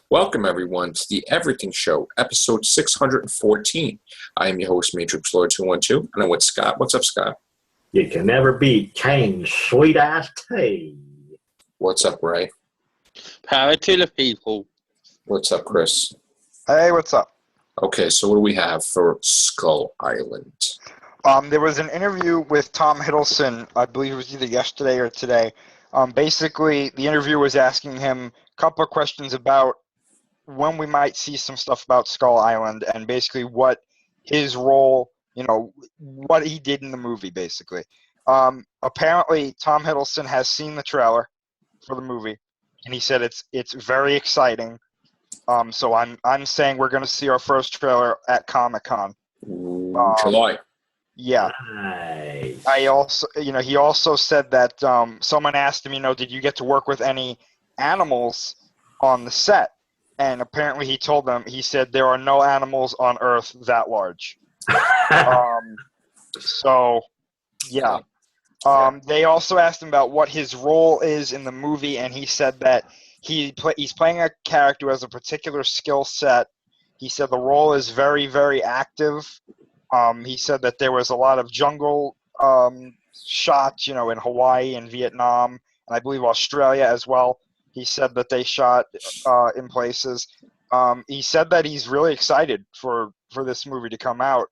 Welcome, everyone, to the Everything Show, episode 614. I am your host, Matrix Lord 212, and I'm with Scott. What's up, Scott? You can never beat Kane's sweet-ass tea. What's up, Ray? Power to the people. What's up, Chris? Hey, what's up? Okay, so what do we have for Skull Island? There was an interview with Tom Hiddleston, I believe it was either yesterday or today. Basically, the interview was asking him a couple of questions about when we might see some stuff about Skull Island and basically what his role, what he did in the movie, basically. Apparently, Tom Hiddleston has seen the trailer for the movie, and he said it's very exciting. So I'm saying we're going to see our first trailer at Comic-Con. July. Yeah. Nice. He also said that someone asked him, did you get to work with any animals on the set? And apparently he told them, he said there are no animals on Earth that large. So, yeah. They also asked him about what his role is in the movie, and he said that he's playing a character who has a particular skill set. He said the role is very, very active. He said that there was a lot of jungle shots, in Hawaii and Vietnam, and I believe Australia as well. He said that they shot in places. He said that he's really excited for this movie to come out.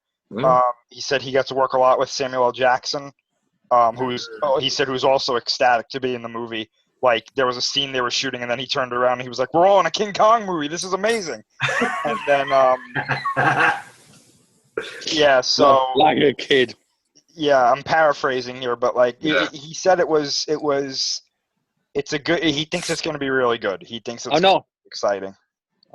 He said he got to work a lot with Samuel L. Jackson, who's also ecstatic to be in the movie. Like, there was a scene they were shooting, and then he turned around and he was like, "We're all in a King Kong movie. This is amazing." And then, yeah, so Like a kid. yeah, I'm paraphrasing here, but he said he thinks it's going to be really good. He thinks it's exciting.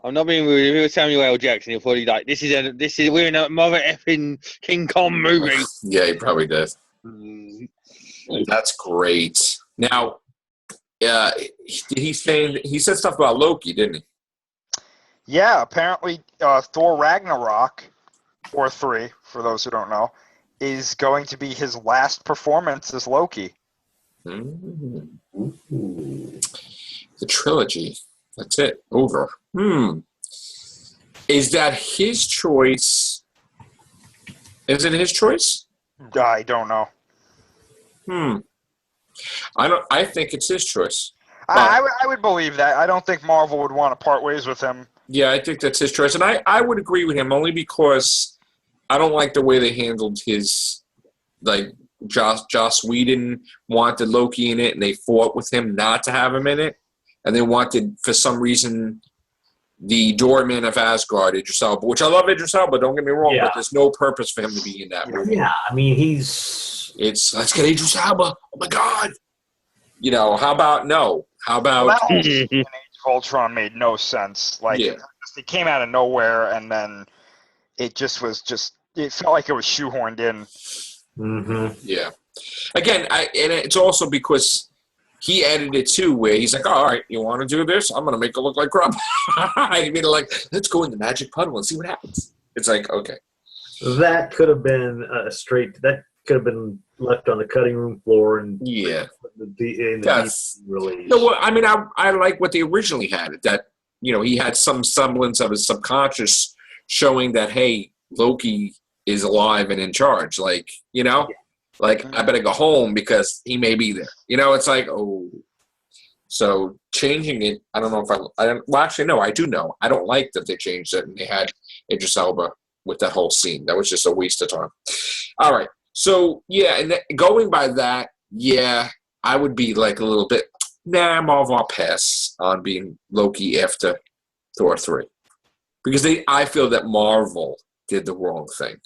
I'm not being rude. If it was Samuel L. Jackson, he'll probably like, we're in a mother effing King Kong movie. Yeah, he probably did. That's great. Now, he said stuff about Loki, didn't he? Yeah, apparently Thor Ragnarok, or 3, for those who don't know, is going to be his last performance as Loki. The trilogy. That's it. Over. Is that his choice? Is it his choice? I don't know. I think it's his choice. I would believe that. I don't think Marvel would want to part ways with him. Yeah, I think that's his choice. And I would agree with him only because I don't like the way they handled his, Joss Whedon wanted Loki in it, and they fought with him not to have him in it. And they wanted, for some reason, the doorman of Asgard, Idris Elba, which I love Idris Elba, don't get me wrong, but there's no purpose for him to be in that movie. Yeah, I mean, it's, let's get Idris Elba. Oh, my God. How about no? How about... Well, that whole scene in Age of Ultron made no sense. It came out of nowhere, and then it just was it felt like it was shoehorned in. Mm-hmm. Yeah. Again, and it's also because he edited it too, where he's like, "All right, you want to do this? I'm going to make it look like crap." I mean, let's go in the magic puddle and see what happens. It's like, okay. That could have been that could have been left on the cutting room floor, and really. No, I mean, I like what they originally had. That he had some semblance of his subconscious showing that, hey, Loki is alive and in charge. I better go home because he may be there. It's like, oh. So changing it, I don't know if I don't. Well, actually, no, I do know. I don't like that they changed it and they had Idris Elba with that whole scene. That was just a waste of time. All right. So, yeah, and going by that, yeah, I would be like a little bit, Marvel, I'll pass on being Loki after Thor 3. Because I feel that Marvel did the wrong thing.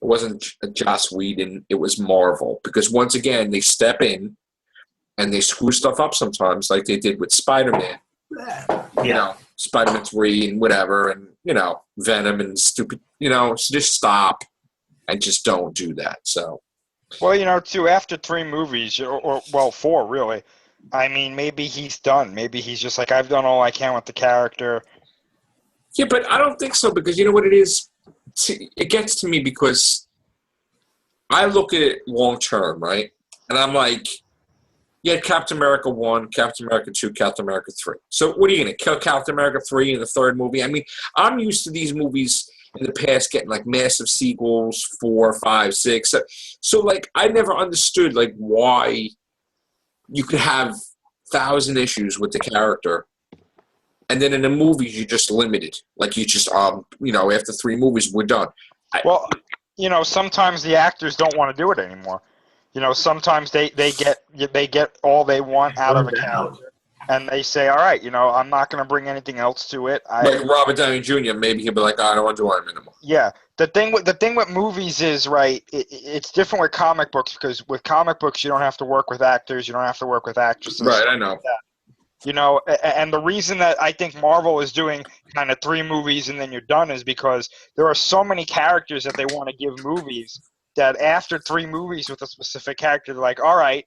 It wasn't Joss Whedon, it was Marvel. Because once again, they step in and they screw stuff up sometimes, like they did with Spider-Man. Spider-Man 3 and whatever, and, Venom and stupid, so just stop and just don't do that. So, well, too, after 3 movies, or 4, really, I mean, maybe he's done. Maybe he's just like, I've done all I can with the character. Yeah, but I don't think so, because you know what it is? It gets to me because I look at it long term, right? And I'm like, You had Captain America 1, Captain America 2, Captain America 3. So what are you going to kill Captain America 3 in the third movie? I mean, I'm used to these movies in the past getting like massive sequels, 4, 5, 6. So like I never understood like why you could have 1,000 issues with the character, and then in the movies you just limited. Like you just after 3 movies we're done. Well, sometimes the actors don't want to do it anymore. Sometimes they get all they want out of a character, and they say, all right, I'm not going to bring anything else to it. Like Robert Downey Jr., maybe he'll be like, I don't want to do Iron Man anymore. Yeah. The thing with movies is, right, it's different with comic books, because with comic books you don't have to work with actors, you don't have to work with actresses. Right, I know. Like that. And the reason that I think Marvel is doing kind of 3 movies and then you're done is because there are so many characters that they want to give movies that after 3 movies with a specific character, they're like, all right,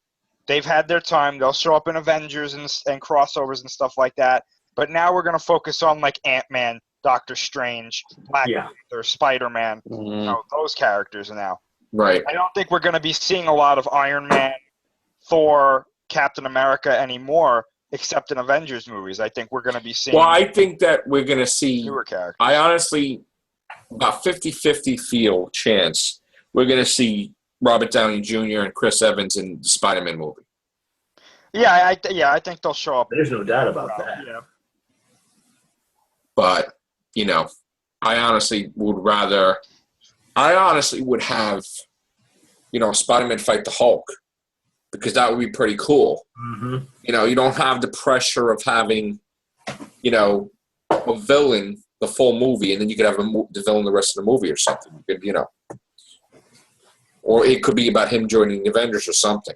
they've had their time. They'll show up in Avengers and crossovers and stuff like that. But now we're going to focus on like Ant-Man, Doctor Strange, Black Panther, Spider-Man, those characters now. Right. I don't think we're going to be seeing a lot of Iron Man, Thor, Captain America anymore, except in Avengers movies. I think we're going to be seeing. Well, I think that we're going to see newer characters. I honestly, about 50-50 chance we're going to see Robert Downey Jr. and Chris Evans in the Spider-Man movie. Yeah, I think they'll show up. There's no doubt about that. Yeah. But I honestly would have Spider-Man fight the Hulk, because that would be pretty cool. Mm-hmm. You don't have the pressure of having, a villain the full movie, and then you could have the villain the rest of the movie or something. You could, or it could be about him joining the Avengers or something.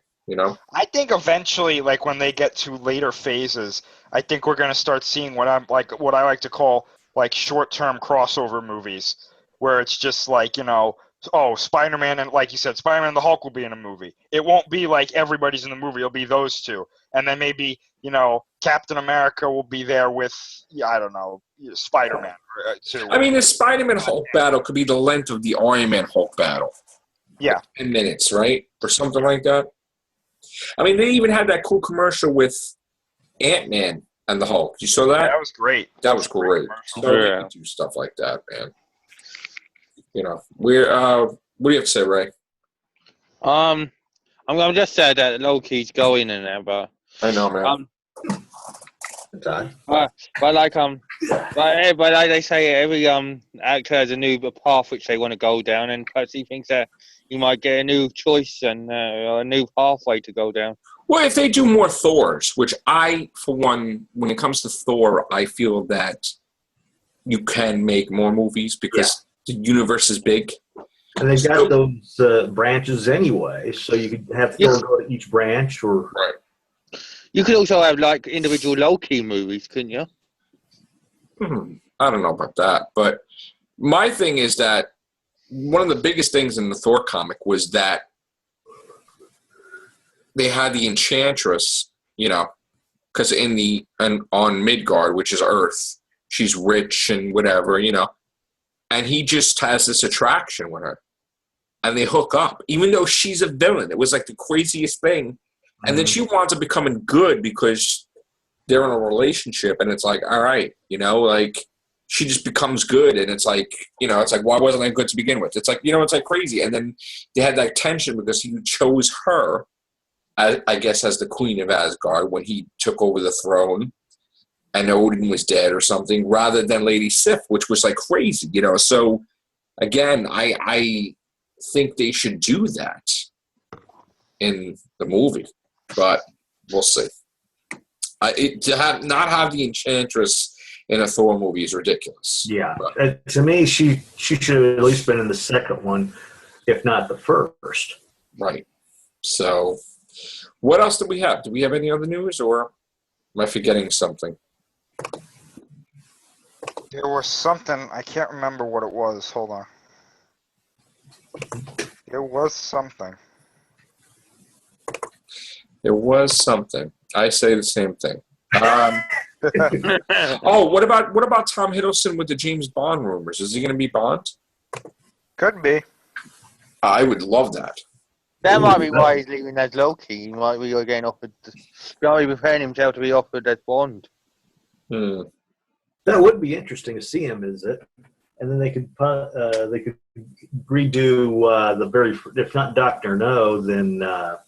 I think eventually, like when they get to later phases, I think we're going to start seeing what I like to call like short-term crossover movies, where it's just like Spider-Man and, like you said, Spider-Man and the Hulk will be in a movie. It won't be like everybody's in the movie. It'll be those two. And then maybe, Captain America will be there with, Spider-Man too. I mean, the Spider-Man Hulk battle could be the length of the Iron Man Hulk battle. Yeah. Like 10 minutes, right? Or something like that. I mean, they even had that cool commercial with Ant-Man and the Hulk. You saw that? Yeah, that was great. That was great. So they can do stuff like that, man. What do you have to say, Ray? I'm just sad that Loki's going in there, but I know, man. But like they say, every actor has a new path which they want to go down, and perhaps he thinks that he might get a new choice and a new pathway to go down. Well, if they do more Thors, which I, for one, when it comes to Thor, I feel that you can make more movies because the universe is big. And they've got those branches anyway, so you could have Thor go to each branch. Or right. You could also have like individual Loki movies, couldn't you? I don't know about that, but my thing is that one of the biggest things in the Thor comic was that they had the Enchantress, because on Midgard, which is Earth, she's rich and whatever, and he just has this attraction with her, and they hook up, even though she's a villain. It was like the craziest thing, and then she winds up becoming good because they're in a relationship, and it's like, all right, like she just becomes good, and it's like, why wasn't I good to begin with? It's like, it's like crazy, and then they had that tension because he chose her, I guess, as the Queen of Asgard when he took over the throne, and Odin was dead or something, rather than Lady Sif, which was like crazy, So, again, I think they should do that in the movie, but we'll see. Not have the Enchantress in a Thor movie is ridiculous. Yeah, to me, she should have at least been in the second one, if not the first. Right. So, what else do we have? Do we have any other news, or am I forgetting something? There was something. I can't remember what it was. Hold on. There was something. There was something. I say the same thing. What about Tom Hiddleston with the James Bond rumors? Is he going to be Bond? Could be. I would love that. That might be why he's leaving as Loki. He might be getting offered. Might be preparing himself to be offered as Bond. Hmm. That would be interesting to see him, is it? And then they could redo the very, if not Doctor No, then not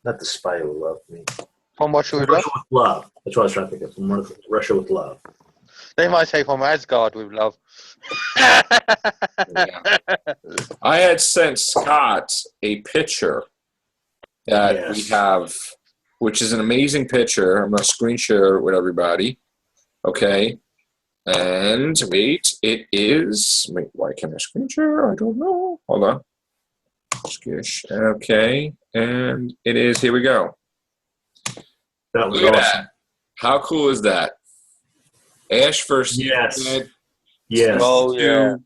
the Spy Who Loved Me. From Russia with Russia Love? with Love. That's what I was trying to think of. From Russia with Love. They might say from Asgard with Love. Yeah. I had sent Scott a picture that we have, which is an amazing picture. I'm going to screen share it with everybody. Okay. And wait, it is. Wait, why can't I screen share? I don't know. Hold on. Skish. Okay. And it is. Here we go. That was Look at awesome. that. How cool is that? Ash versus Dead. Yes. Oh, yeah.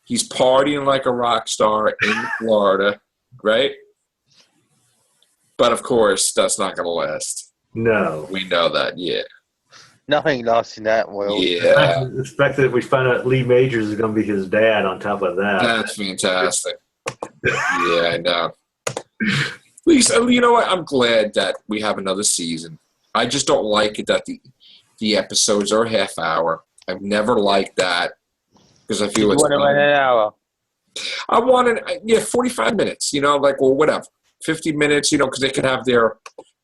He's partying like a rock star in Florida, right? But of course, that's not going to last. No. We know that, yeah. Nothing lasts in that world. Yeah. The fact that we find out Lee Majors is going to be his dad on top of that. That's fantastic. Yeah, I know. Lisa, you know what? I'm glad that we have another season. I just don't like it that the episodes are a half hour. I've never liked that because I feel You want to run an hour? I wanted, 45 minutes, like, well, whatever. 50 minutes, because they could have their,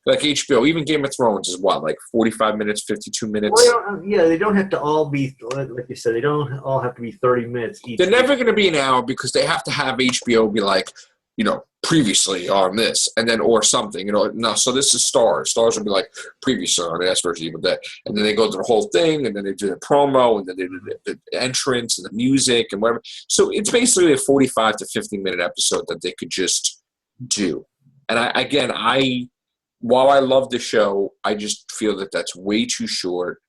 like HBO, even Game of Thrones is what, like 45 minutes, 52 minutes? Well, they don't have to all be, like you said, they don't all have to be 30 minutes each. They're never going to be an hour because they have to have HBO be like, previously on this, and then, or something, no, so this is Stars. Stars will be like, previously on Ash vs. Evil Dead. And then they go through the whole thing, and then they do the promo, and then they do the entrance, and the music, and whatever. So it's basically a 45 to 50-minute episode that they could just do. And while I love the show, I just feel that that's way too short,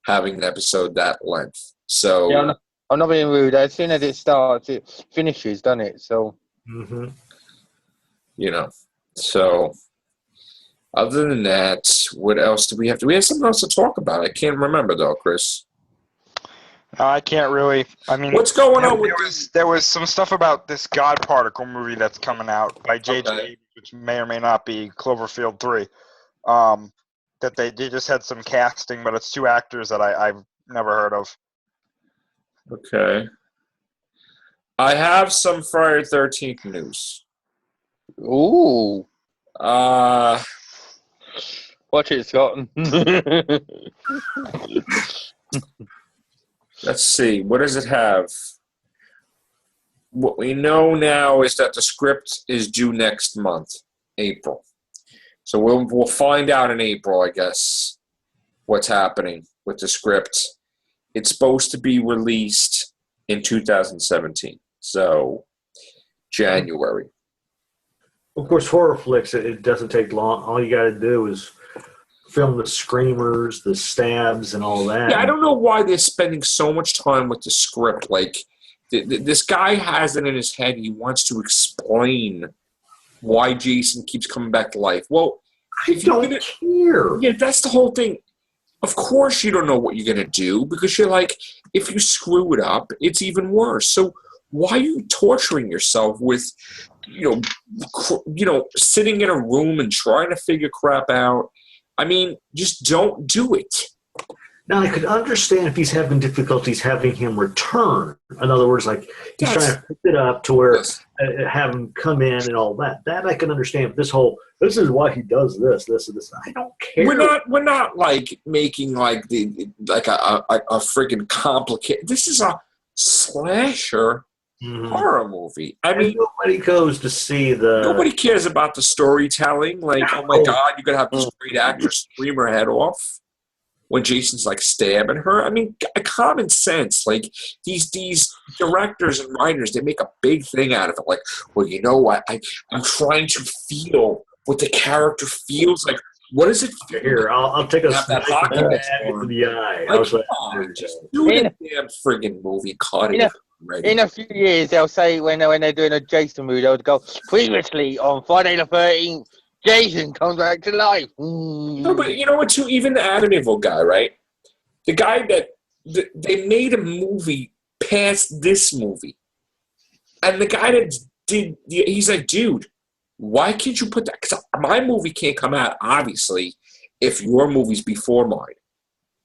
having an episode that length. So Yeah, I'm not being rude. As soon as it starts, it finishes, doesn't it? So. Mm-hmm. So other than that, what else do we have? Do we have something else to talk about? I can't remember though, Chris. No, I can't really. I mean, what's going on with there was some stuff about this God Particle movie that's coming out by J.J. Okay. which may or may not be Cloverfield 3. That they just had some casting, but it's two actors that I've never heard of. Okay. I have some Friday 13th news. Ooh. Uh, Watch it, Scott. let's see. What does it have? What we know now is that the script is due next month, April. So we'll find out in April, I guess, what's happening with the script. It's supposed to be released in 2017. So January. Of course, horror flicks, it doesn't take long. All you got to do is film the screamers, the stabs, and all that. Yeah, I don't know why they're spending so much time with the script. Like, this guy has it in his head. He wants to explain why Jason keeps coming back to life. Well, I don't care. Yeah, that's the whole thing. Of course you don't know what you're going to do because you're like, if you screw it up, it's even worse. So why are you torturing yourself with, sitting in a room and trying to figure crap out? I mean, just don't do it. Now, I could understand if he's having difficulties having him return. In other words, like he's trying to pick it up to where have him come in and all that. That I can understand. But this is why he does this, and this. I don't care. We're not like making like a freaking complicated. This is a slasher horror movie. I mean, nobody goes to see nobody cares about the storytelling. Like, oh my God, you're gonna have this great actress scream her head off when Jason's like stabbing her. I mean, common sense. Like these directors and writers, they make a big thing out of it. Like, well, I'm trying to feel what the character feels like. What is it? Here, I'll take a that hockey mask to the eye. Like, come on, just do the damn friggin' movie. Cut it. In a few years, they'll say when they're doing a Jason movie, they'll go, previously on Friday the 13th, Jason comes back to life. No, but you know what, too? Even the Amityville guy, right? The guy that they made a movie past this movie. And the guy that did, he's like, dude, why can't you put that? Because my movie can't come out, obviously, if your movie's before mine.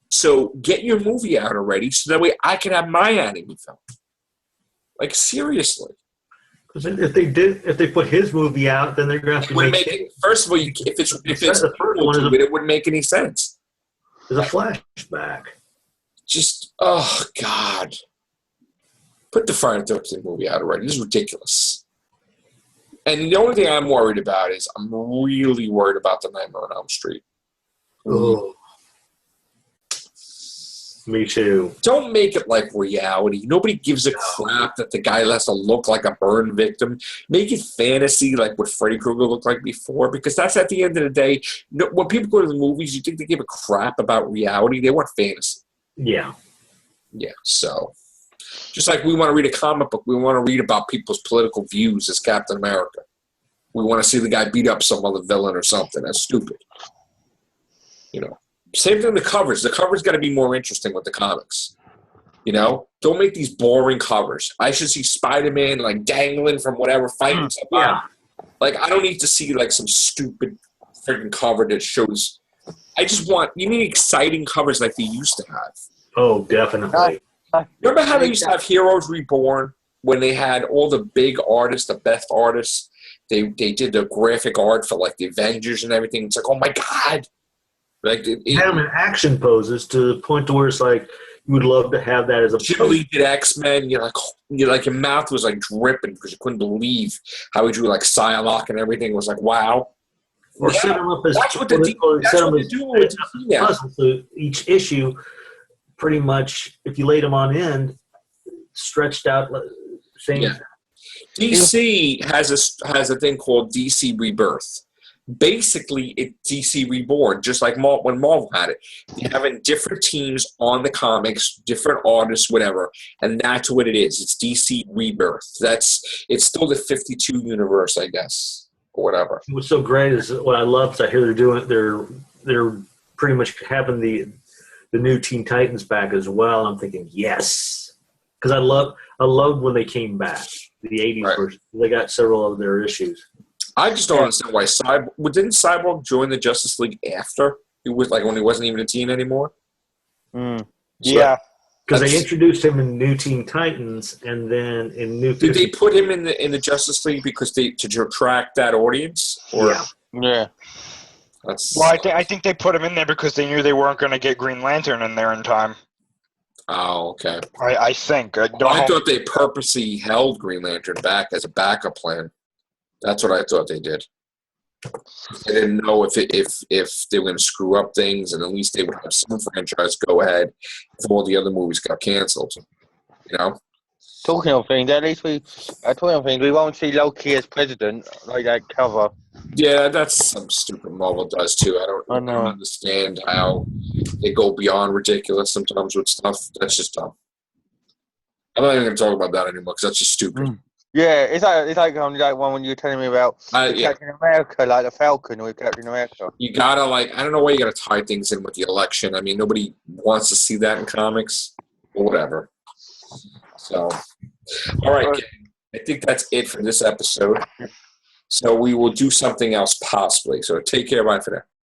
So get your movie out already, so that way I can have my anime film. Like, seriously. Because if they put his movie out, then they're going to have to make it. First of all, if it's the first one it wouldn't make any sense. There's a flashback. Just, oh, God. Put the Friday the 13th movie out already. This is ridiculous. And the only thing I'm worried about is I'm really worried about the Nightmare on Elm Street. Oh. Me too. Don't make it like reality. Nobody gives a crap that the guy has to look like a burn victim. Make it fantasy like what Freddy Krueger looked like before, because that's at the end of the day. When people go to the movies, you think they give a crap about reality? They want fantasy. Yeah. Yeah, so just like we want to read a comic book, we want to read about people's political views as Captain America. We want to see the guy beat up some other villain or something. That's stupid. You know. Same thing with the covers. The covers got to be more interesting with the comics. You know? Don't make these boring covers. I should see Spider-Man like dangling from whatever fighting somebody. Yeah. Like, I don't need to see like some stupid freaking cover that shows. You need exciting covers like they used to have. Oh, definitely. Remember how they used to have Heroes Reborn when they had all the big artists, the best artists? They did the graphic art for like the Avengers and everything. It's like, oh my God. Like had them in action poses to the point to where it's like you would love to have that as a Jim Lee did X-Men. You're like your mouth was like dripping because you couldn't believe how he drew like Psylocke and everything. It was like, wow. Or set them up as that's what they do with DC now. So each issue, pretty much, if you laid them on end, stretched out. Same. Yeah. DC has a thing called DC Rebirth. Basically, it's DC Reborn, just like when Marvel had it. You're having different teams on the comics, different artists, whatever, and that's what it is. It's DC Rebirth. It's still the 52 universe, I guess, or whatever. What's so great is what I love is I hear they're pretty much having the new Teen Titans back as well. I'm thinking yes, because I loved when they came back, the 80s version. They got several of their issues. I just don't understand why didn't Cyborg join the Justice League after he was like when he wasn't even a teen anymore? Yeah, because they introduced him in New Teen Titans, and then in New. Did they put him in the Justice League because to attract that audience? Or? Yeah. Well, I think they put him in there because they knew they weren't going to get Green Lantern in there in time. Oh, okay. I think. I thought they purposely held Green Lantern back as a backup plan. That's what I thought they did. They didn't know if they were going to screw up things, and at least they would have some franchise go ahead if all the other movies got canceled. You know. Talking of things, we won't see Loki as president like that cover. Yeah, that's some stupid Marvel does too. I don't understand how they go beyond ridiculous sometimes with stuff. That's just dumb. I'm not even going to talk about that anymore because that's just stupid. Yeah, it's like one when you were telling me about Captain America, like the Falcon with Captain America. You gotta I don't know why you gotta tie things in with the election. I mean, nobody wants to see that in comics, or whatever. So, all right, gang. I think that's it for this episode. So we will do something else possibly. So take care. Bye for now.